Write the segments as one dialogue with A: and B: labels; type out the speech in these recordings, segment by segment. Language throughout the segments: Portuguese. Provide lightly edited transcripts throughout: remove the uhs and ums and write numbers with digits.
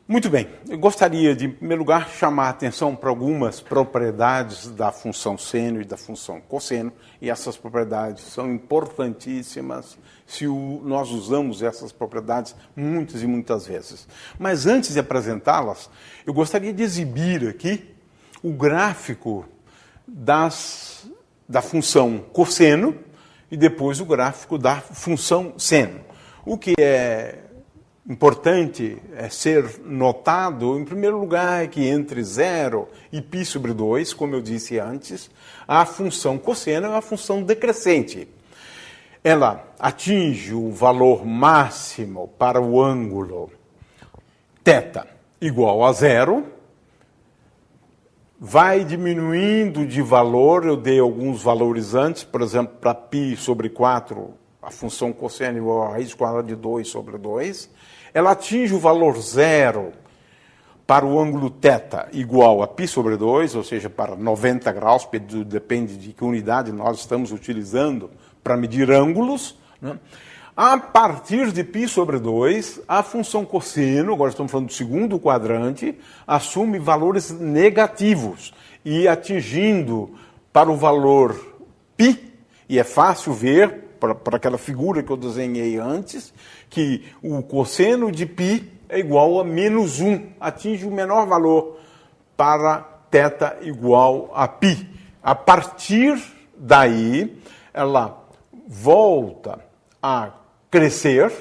A: Muito bem, eu gostaria de, em primeiro lugar, chamar a atenção para algumas propriedades da função seno e da função cosseno, e essas propriedades são importantíssimas se nós usamos essas propriedades muitas e muitas vezes. Mas antes de apresentá-las, eu gostaria de exibir aqui o gráfico da função cosseno e depois o gráfico da função seno. O que é importante ser notado, em primeiro lugar, é que entre 0 e π sobre 2, como eu disse antes, a função cosseno é uma função decrescente. Ela atinge o valor máximo para o ângulo θ igual a 0, vai diminuindo de valor, eu dei alguns valores antes, por exemplo, para π sobre 4, a função cosseno igual a raiz quadrada de 2 sobre 2, ela atinge o valor 0 para o ângulo θ igual a π sobre 2, ou seja, para 90 graus, depende de que unidade nós estamos utilizando para medir ângulos, né? A partir de π sobre 2, a função cosseno, agora estamos falando do segundo quadrante, assume valores negativos e atingindo para o valor π, e é fácil ver, para aquela figura que eu desenhei antes, que o cosseno de π é igual a menos 1, atinge o menor valor para θ igual a π. A partir daí, ela volta a crescer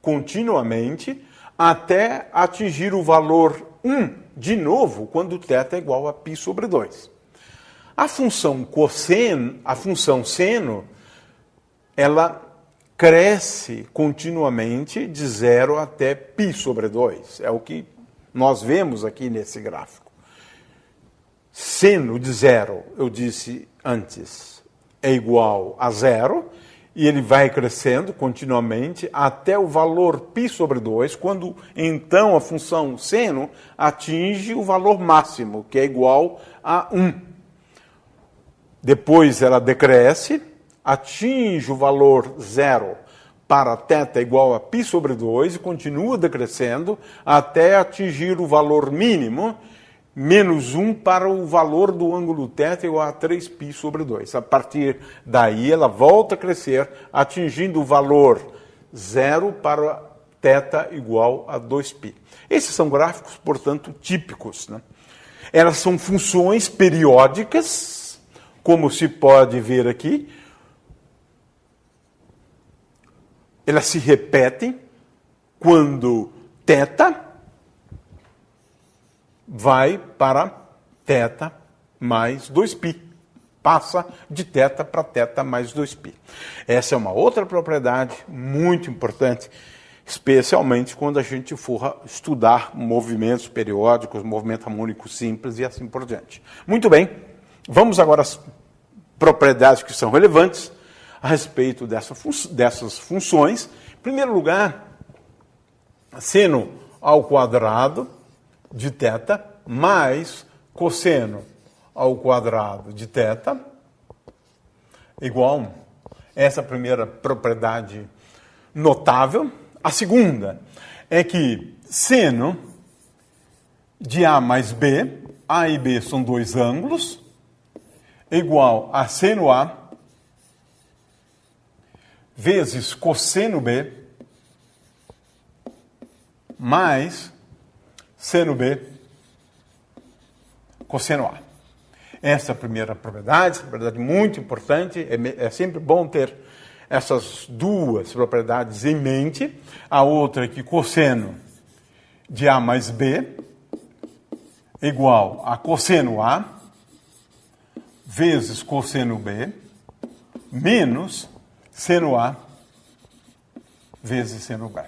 A: continuamente até atingir o valor 1 de novo, quando θ é igual a π sobre 2. A função cosseno, a função seno, ela cresce continuamente de 0 até π sobre 2. É o que nós vemos aqui nesse gráfico. Seno de 0, eu disse antes, é igual a 0, e ele vai crescendo continuamente até o valor π sobre 2, quando então a função seno atinge o valor máximo, que é igual a 1. Depois ela decresce, atinge o valor 0 para θ igual a π sobre 2 e continua decrescendo até atingir o valor mínimo, menos 1 para o valor do ângulo θ igual a 3π sobre 2. A partir daí ela volta a crescer, atingindo o valor 0 para θ igual a 2π. Esses são gráficos, portanto, típicos, né? Elas são funções periódicas, como se pode ver aqui. Elas se repetem quando θ vai para θ mais 2π. Passa de θ para θ mais 2π. Essa é uma outra propriedade muito importante, especialmente quando a gente for estudar movimentos periódicos, movimento harmônico simples e assim por diante. Muito bem, vamos agora às propriedades que são relevantes a respeito dessas funções. Em primeiro lugar, seno ao quadrado de θ mais cosseno ao quadrado de θ igual a 1. Essa é a primeira propriedade notável. A segunda é que seno de A mais B, A e B são dois ângulos, igual a seno A vezes cosseno B mais seno B cosseno A. Essa é a primeira propriedade muito importante. É sempre bom ter essas duas propriedades em mente. A outra é que cosseno de A mais B igual a cosseno A vezes cosseno B menos seno A vezes seno B.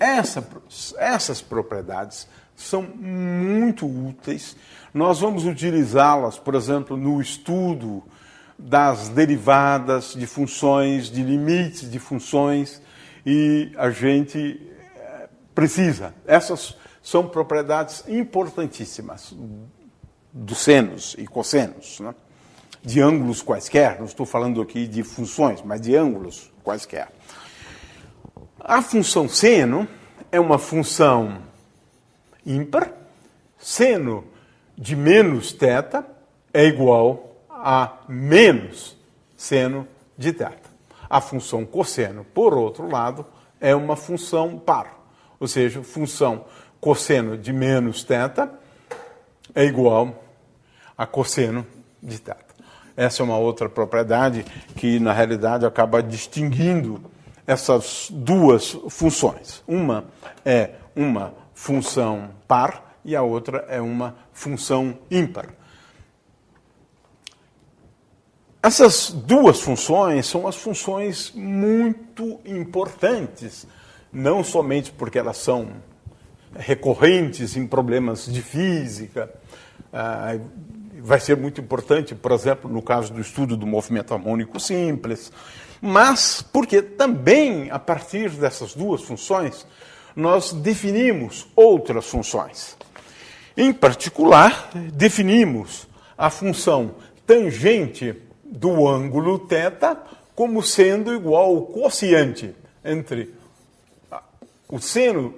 A: Essas propriedades são muito úteis. Nós vamos utilizá-las, por exemplo, no estudo das derivadas de funções, de limites de funções, e a gente precisa. Essas são propriedades importantíssimas dos senos e cossenos, né? De ângulos quaisquer, não estou falando aqui de funções, mas de ângulos quaisquer. A função seno é uma função ímpar, seno de menos θ é igual a menos seno de θ. A função cosseno, por outro lado, é uma função par. Ou seja, função cosseno de menos θ é igual a cosseno de θ. Essa é uma outra propriedade que, na realidade, acaba distinguindo essas duas funções. Uma é uma função par e a outra é uma função ímpar. Essas duas funções são as funções muito importantes, não somente porque elas são recorrentes em problemas de física. Vai ser muito importante, por exemplo, no caso do estudo do movimento harmônico simples, mas porque também, a partir dessas duas funções, nós definimos outras funções. Em particular, definimos a função tangente do ângulo θ como sendo igual ao quociente entre o seno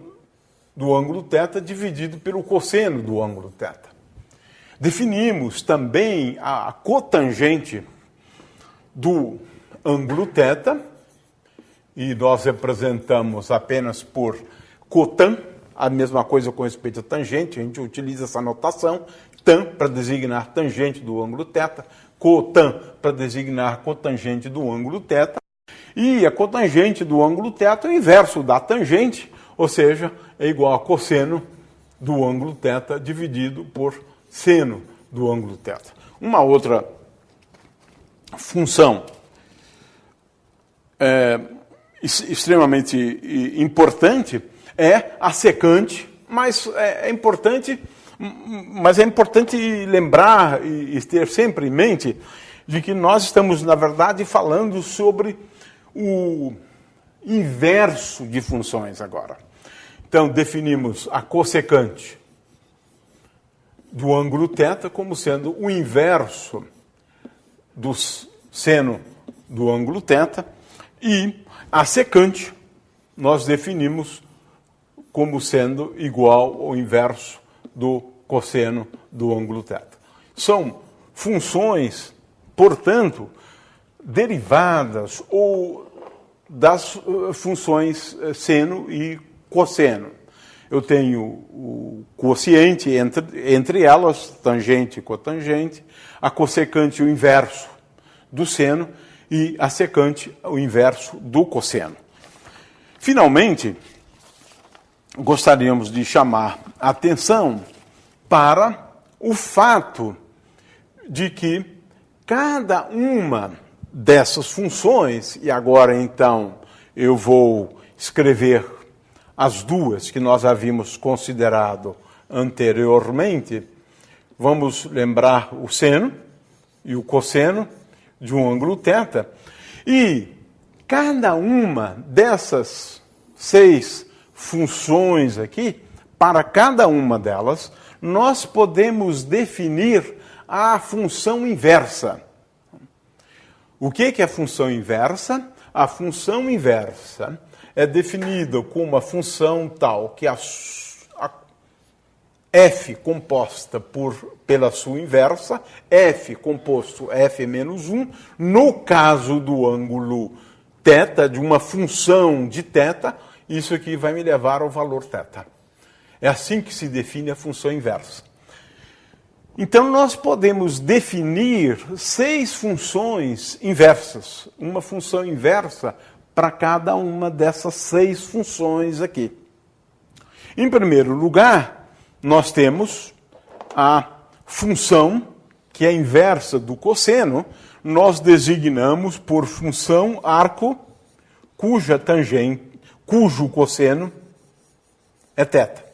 A: do ângulo θ dividido pelo cosseno do ângulo θ. Definimos também a cotangente do ângulo θ, e nós representamos apenas por cotan, a mesma coisa com respeito à tangente, a gente utiliza essa notação, tan para designar tangente do ângulo θ, cotan para designar cotangente do ângulo θ, e a cotangente do ângulo θ é o inverso da tangente, ou seja, é igual a cosseno do ângulo θ dividido por seno do ângulo θ. Uma outra função extremamente importante é a secante, mas é importante lembrar e ter sempre em mente de que nós estamos, na verdade, falando sobre o inverso de funções agora. Então, definimos a cossecante do ângulo θ como sendo o inverso do seno do ângulo θ, e a secante nós definimos como sendo igual ao inverso do cosseno do ângulo θ. São funções, portanto, derivadas ou das funções seno e cosseno. Eu tenho o quociente entre elas, tangente e cotangente, a cossecante o inverso do seno e a secante o inverso do cosseno. Finalmente, gostaríamos de chamar a atenção para o fato de que cada uma dessas funções, e agora então eu vou escrever as duas que nós havíamos considerado anteriormente, vamos lembrar o seno e o cosseno de um ângulo θ, e cada uma dessas 6 funções aqui, para cada uma delas, nós podemos definir a função inversa. O que é a função inversa? A função inversa é definida como uma função tal que a f composta pela sua inversa, f composto f menos 1, no caso do ângulo θ, de uma função de θ, isso aqui vai me levar ao valor θ. É assim que se define a função inversa. Então, nós podemos definir 6 funções inversas, uma função inversa para cada uma dessas 6 funções aqui. Em primeiro lugar, nós temos a função, que é inversa do cosseno, nós designamos por função arco cujo cosseno é θ.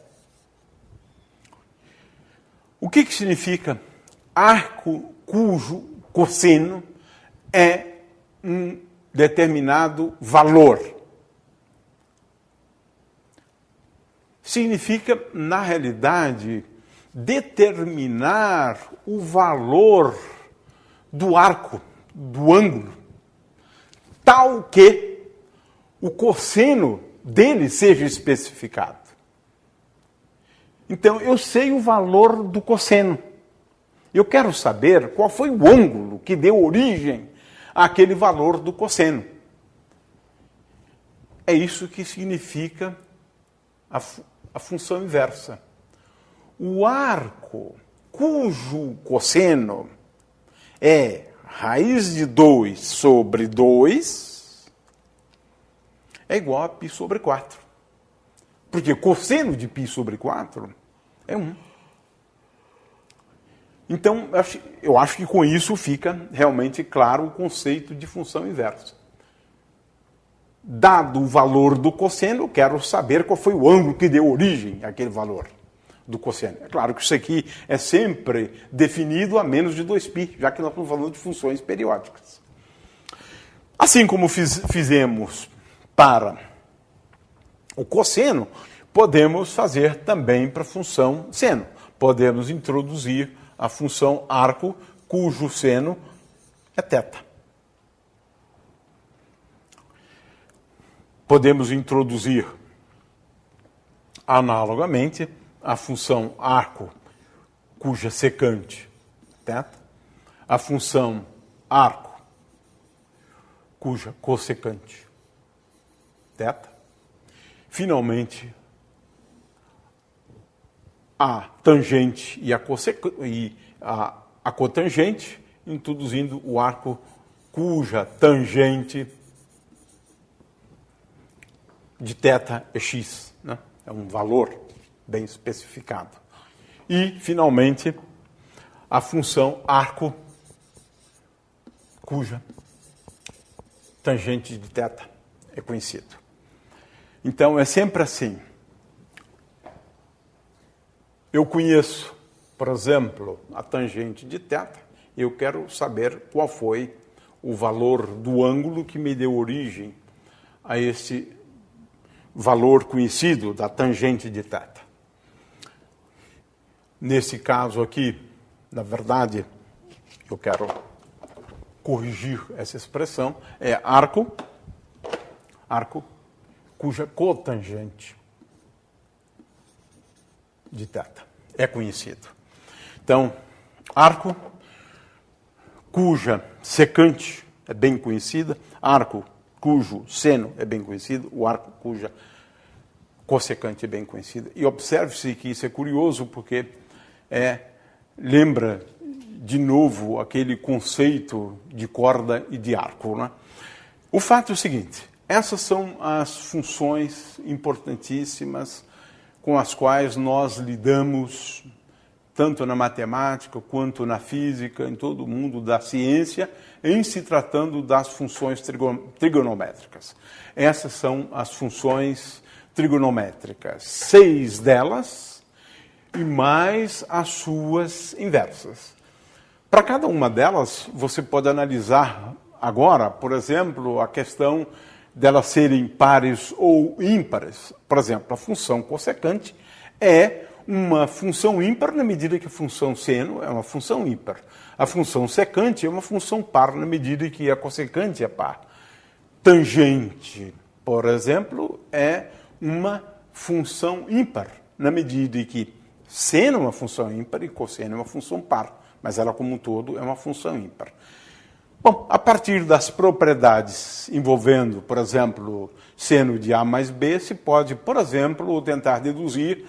A: O que significa arco cujo cosseno é um determinado valor? Significa, na realidade, determinar o valor do arco, do ângulo, tal que o cosseno dele seja especificado. Então, eu sei o valor do cosseno. Eu quero saber qual foi o ângulo que deu origem àquele valor do cosseno. É isso que significa a função inversa. O arco cujo cosseno é raiz de 2 sobre 2 é igual a π sobre 4. Porque cosseno de π sobre 4 é 1. Então, eu acho que com isso fica realmente claro o conceito de função inversa. Dado o valor do cosseno, eu quero saber qual foi o ângulo que deu origem àquele valor do cosseno. É claro que isso aqui é sempre definido a menos de 2π, já que nós estamos falando de funções periódicas. Assim como fizemos para o cosseno, podemos fazer também para a função seno. Podemos introduzir a função arco, cujo seno é θ. Podemos introduzir, analogamente, a função arco, cuja secante θ, a função arco, cuja cossecante θ, finalmente, a tangente e a cotangente, introduzindo o arco cuja tangente de θ é x, né? É um valor bem especificado. E, finalmente, a função arco cuja tangente de θ é conhecido. Então, é sempre assim. Eu conheço, por exemplo, a tangente de θ, eu quero saber qual foi o valor do ângulo que me deu origem a esse valor conhecido da tangente de θ. Nesse caso aqui, na verdade, eu quero corrigir essa expressão, é arco cuja cotangente de θ é conhecido. Então, arco cuja secante é bem conhecida, arco cujo seno é bem conhecido, o arco cuja cossecante é bem conhecida. E observe-se que isso é curioso porque lembra de novo aquele conceito de corda e de arco, né? O fato é o seguinte, essas são as funções importantíssimas com as quais nós lidamos tanto na matemática quanto na física, em todo o mundo da ciência, em se tratando das funções trigonométricas. Essas são as funções trigonométricas, 6 delas, e mais as suas inversas. Para cada uma delas, você pode analisar agora, por exemplo, a questão delas serem pares ou ímpares. Por exemplo, a função cossecante é uma função ímpar na medida que a função seno é uma função ímpar. A função secante é uma função par na medida que a cossecante é par. Tangente, por exemplo, é uma função ímpar na medida que seno é uma função ímpar e cosseno é uma função par, mas ela como um todo é uma função ímpar. Bom, a partir das propriedades envolvendo, por exemplo, seno de A mais B, se pode, por exemplo, tentar deduzir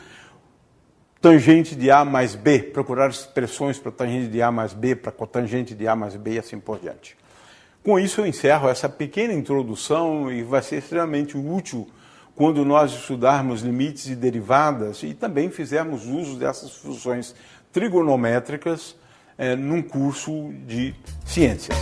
A: tangente de A mais B, procurar expressões para tangente de A mais B, para cotangente de A mais B e assim por diante. Com isso eu encerro essa pequena introdução e vai ser extremamente útil quando nós estudarmos limites e derivadas e também fizermos uso dessas funções trigonométricas num curso de ciências.